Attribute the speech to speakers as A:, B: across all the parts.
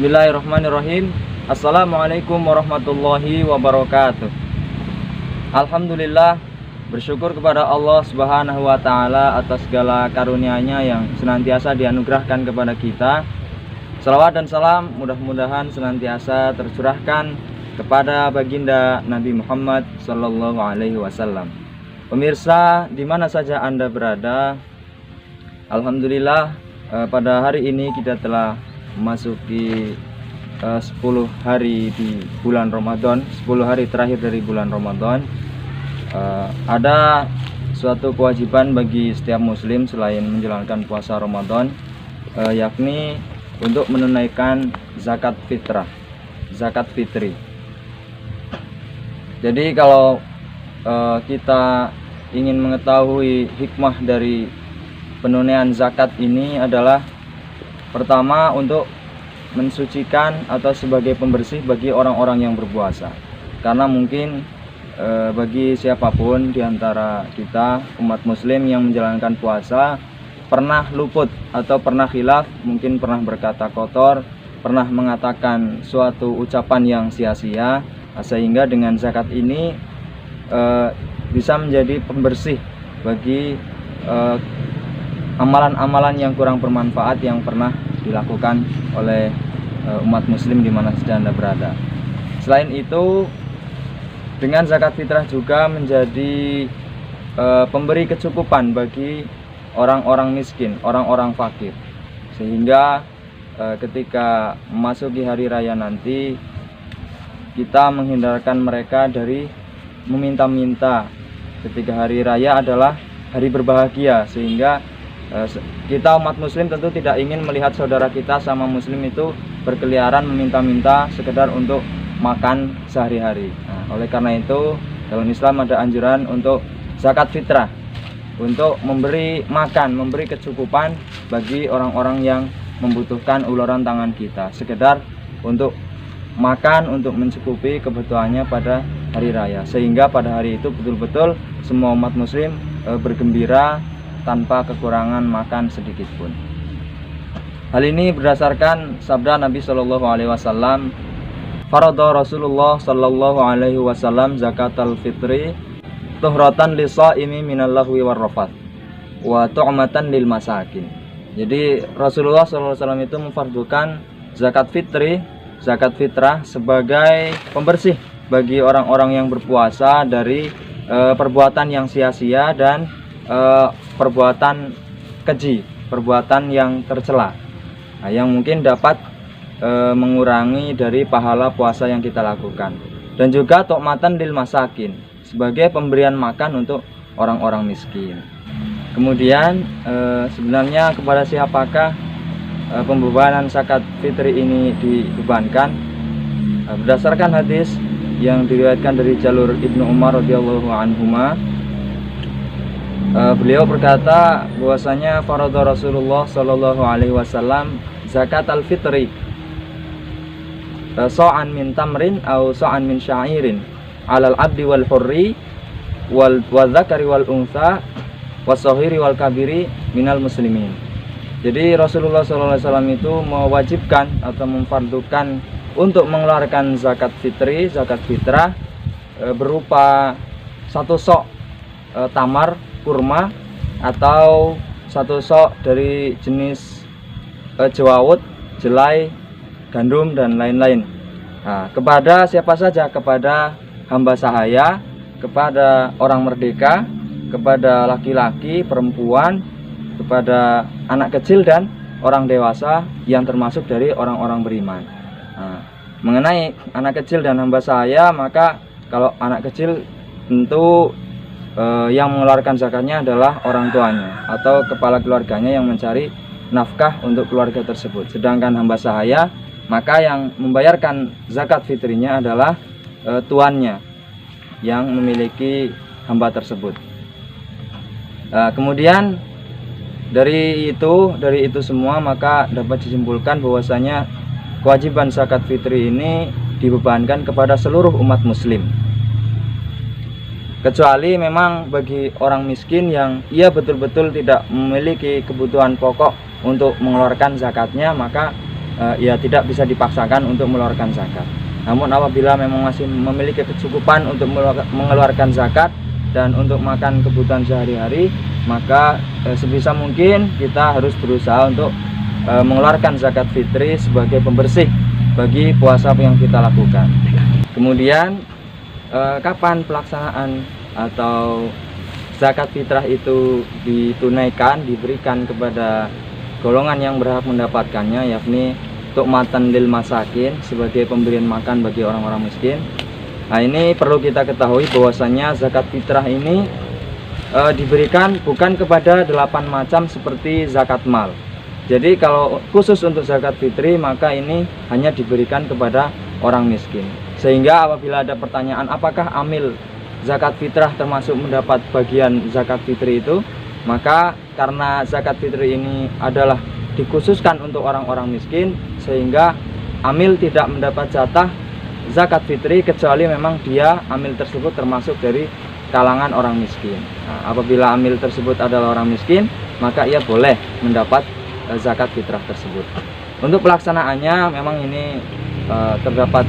A: Bismillahirrahmanirrahim. Assalamualaikum warahmatullahi wabarakatuh. Alhamdulillah, bersyukur kepada Allah Subhanahu wa Ta'ala atas segala karunia-Nya yang senantiasa dianugerahkan kepada kita. Salawat dan salam mudah-mudahan senantiasa tercurahkan kepada baginda Nabi Muhammad Sallallahu Alaihi Wasallam. Pemirsa, di mana saja Anda berada, alhamdulillah pada hari ini kita telah memasuki 10 hari di bulan Ramadan, 10 hari terakhir dari bulan Ramadan. Ada suatu kewajiban bagi setiap muslim selain menjalankan puasa Ramadan, yakni untuk menunaikan zakat fitrah, zakat fitri. Jadi kalau kita ingin mengetahui hikmah dari penunaian zakat ini adalah pertama untuk mensucikan atau sebagai pembersih bagi orang-orang yang berpuasa. Karena mungkin bagi siapapun di antara kita umat muslim yang menjalankan puasa pernah luput atau pernah khilaf, mungkin pernah berkata kotor, pernah mengatakan suatu ucapan yang sia-sia, sehingga dengan zakat ini bisa menjadi pembersih bagi amalan-amalan yang kurang bermanfaat yang pernah dilakukan oleh umat muslim di mana saja Anda berada. Selain itu, dengan zakat fitrah juga menjadi pemberi kecukupan bagi orang-orang miskin, orang-orang fakir, sehingga ketika memasuki hari raya nanti kita menghindarkan mereka dari meminta-minta. Ketika hari raya adalah hari berbahagia, sehingga kita umat muslim tentu tidak ingin melihat saudara kita sama muslim itu berkeliaran meminta-minta sekedar untuk makan sehari-hari. Oleh karena itu dalam Islam ada anjuran untuk zakat fitrah, untuk memberi makan, memberi kecukupan bagi orang-orang yang membutuhkan uluran tangan kita, sekedar untuk makan, untuk mencukupi kebutuhannya pada hari raya, sehingga pada hari itu betul-betul semua umat muslim bergembira tanpa kekurangan makan sedikit pun. Hal ini berdasarkan sabda Nabi Shallallahu Alaihi Wasallam, "Farada Rasulullah Shallallahu Alaihi Wasallam zakatal fitri tuhratan lisaimi minal lahwi warrafath wa tu'matan lil masakin." Jadi Rasulullah Shallallahu Alaihi Wasallam itu memfardukan zakat fitri, zakat fitrah sebagai pembersih bagi orang-orang yang berpuasa dari perbuatan yang sia-sia dan perbuatan keji, perbuatan yang tercela, yang mungkin dapat mengurangi dari pahala puasa yang kita lakukan. Dan juga tu'matan lil masakin, sebagai pemberian makan untuk orang-orang miskin. Kemudian sebenarnya kepada siapakah pembebanan zakat fitri ini dibebankan? Berdasarkan hadis yang diriwayatkan dari jalur Ibnu Umar radhiyallahu anhuma, beliau berkata bahwasanya farada Rasulullah Shallallahu Alaihi Wasallam zakat al-fitri so'an min tamrin atau so'an min sya'irin alal abdi wal hurri wal dzakari wal untha wasahiri wal kabiri minal muslimin. Jadi Rasulullah Shallallahu Alaihi Wasallam itu mewajibkan atau memfardukan untuk mengeluarkan zakat fitri, zakat fitrah berupa satu sok tamar, kurma, atau satu sok dari jenis jawawut, jelai, gandum, dan lain-lain. Kepada siapa saja? Kepada hamba sahaya, kepada orang merdeka, kepada laki-laki, perempuan, kepada anak kecil dan orang dewasa yang termasuk dari orang-orang beriman. Mengenai anak kecil dan hamba sahaya, maka kalau anak kecil tentu yang mengeluarkan zakatnya adalah orang tuanya atau kepala keluarganya yang mencari nafkah untuk keluarga tersebut. Sedangkan hamba sahaya, maka yang membayarkan zakat fitrinya adalah tuannya yang memiliki hamba tersebut. Kemudian dari itu semua maka dapat disimpulkan bahwasanya kewajiban zakat fitri ini dibebankan kepada seluruh umat muslim. Kecuali memang bagi orang miskin yang ia betul-betul tidak memiliki kebutuhan pokok untuk mengeluarkan zakatnya, maka ya tidak bisa dipaksakan untuk mengeluarkan zakat. Namun apabila memang masih memiliki kecukupan untuk mengeluarkan zakat dan untuk makan kebutuhan sehari-hari, maka sebisa mungkin kita harus berusaha untuk mengeluarkan zakat fitri sebagai pembersih bagi puasa yang kita lakukan. Kemudian kapan pelaksanaan atau zakat fitrah itu ditunaikan, diberikan kepada golongan yang berhak mendapatkannya, yakni tu'matan lil masakin, sebagai pemberian makan bagi orang-orang miskin. Nah, ini perlu kita ketahui bahwasanya zakat fitrah ini diberikan bukan kepada 8 macam seperti zakat mal. Jadi kalau khusus untuk zakat fitri, maka ini hanya diberikan kepada orang miskin. Sehingga apabila ada pertanyaan apakah amil zakat fitrah termasuk mendapat bagian zakat fitri itu, maka karena zakat fitri ini adalah dikhususkan untuk orang-orang miskin, sehingga amil tidak mendapat jatah zakat fitri kecuali memang dia amil tersebut termasuk dari kalangan orang miskin. Nah, apabila amil tersebut adalah orang miskin, maka ia boleh mendapat zakat fitrah tersebut. Untuk pelaksanaannya memang ini terdapat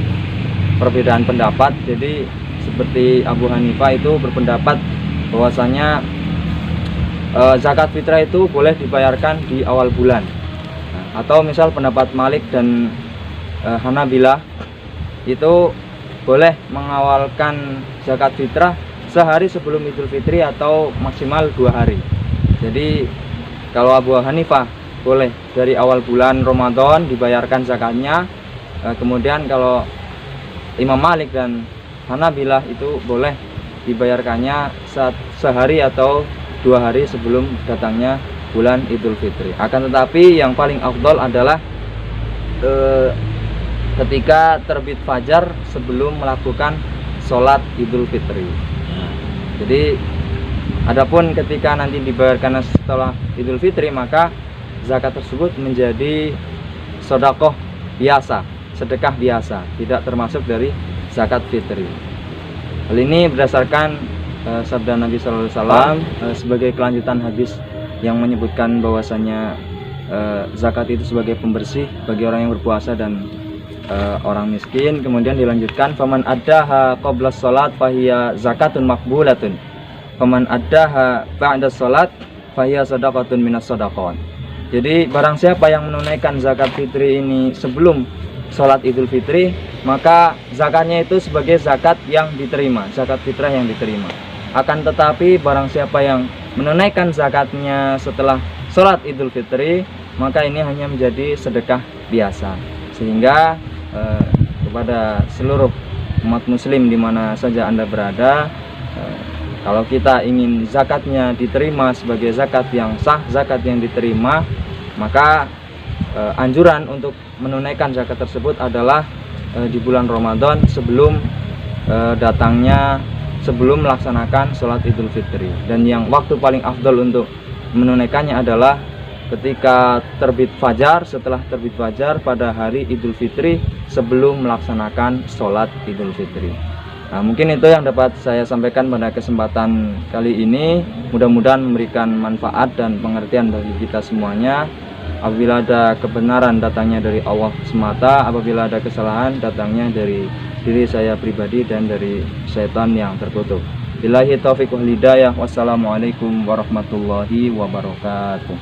A: perbedaan pendapat. Jadi seperti Abu Hanifah itu berpendapat bahwasanya zakat fitrah itu boleh dibayarkan di awal bulan. Nah, atau misal pendapat Malik dan Hanabilah itu boleh mengawalkan zakat fitrah sehari sebelum Idul Fitri atau maksimal 2 hari. Jadi kalau Abu Hanifah boleh dari awal bulan Ramadan dibayarkan zakatnya. Kemudian kalau Imam Malik dan Hanabilah itu boleh dibayarkannya sehari atau 2 hari sebelum datangnya bulan Idul Fitri. Akan tetapi yang paling afdol adalah ketika terbit fajar sebelum melakukan sholat Idul Fitri. Jadi adapun ketika nanti dibayarkan setelah Idul Fitri, maka zakat tersebut menjadi sedekah biasa, sedekah biasa, tidak termasuk dari zakat fitri. Hal ini berdasarkan sabda Nabi Sallallahu Alaihi Wasallam sebagai kelanjutan hadis yang menyebutkan bahwasanya zakat itu sebagai pembersih bagi orang yang berpuasa dan orang miskin. Kemudian dilanjutkan, faman addaha qabla shalat fahiya zakatun maqbulatun, faman addaha ba'da shalat fahiya sadaqatun minas sadaqat. Jadi barang siapa yang menunaikan zakat fitri ini sebelum sholat Idul Fitri, maka zakatnya itu sebagai zakat yang diterima, zakat fitrah yang diterima. Akan tetapi barang siapa yang menunaikan zakatnya setelah sholat Idul Fitri, maka ini hanya menjadi sedekah biasa. Sehingga kepada seluruh umat muslim di mana saja Anda berada, kalau kita ingin zakatnya diterima sebagai zakat yang sah, zakat yang diterima, maka anjuran untuk menunaikan zakat tersebut adalah di bulan Ramadan sebelum sebelum melaksanakan sholat Idul Fitri. Dan yang waktu paling afdol untuk menunaikannya adalah ketika terbit fajar, setelah terbit fajar pada hari Idul Fitri sebelum melaksanakan sholat Idul Fitri. Nah, mungkin itu yang dapat saya sampaikan pada kesempatan kali ini. Mudah-mudahan memberikan manfaat dan pengertian bagi kita semuanya. Apabila ada kebenaran datangnya dari Allah semata, apabila ada kesalahan datangnya dari diri saya pribadi dan dari setan yang terkutuk. Billahi taufiq wal hidayah. Wassalamualaikum warahmatullahi wabarakatuh.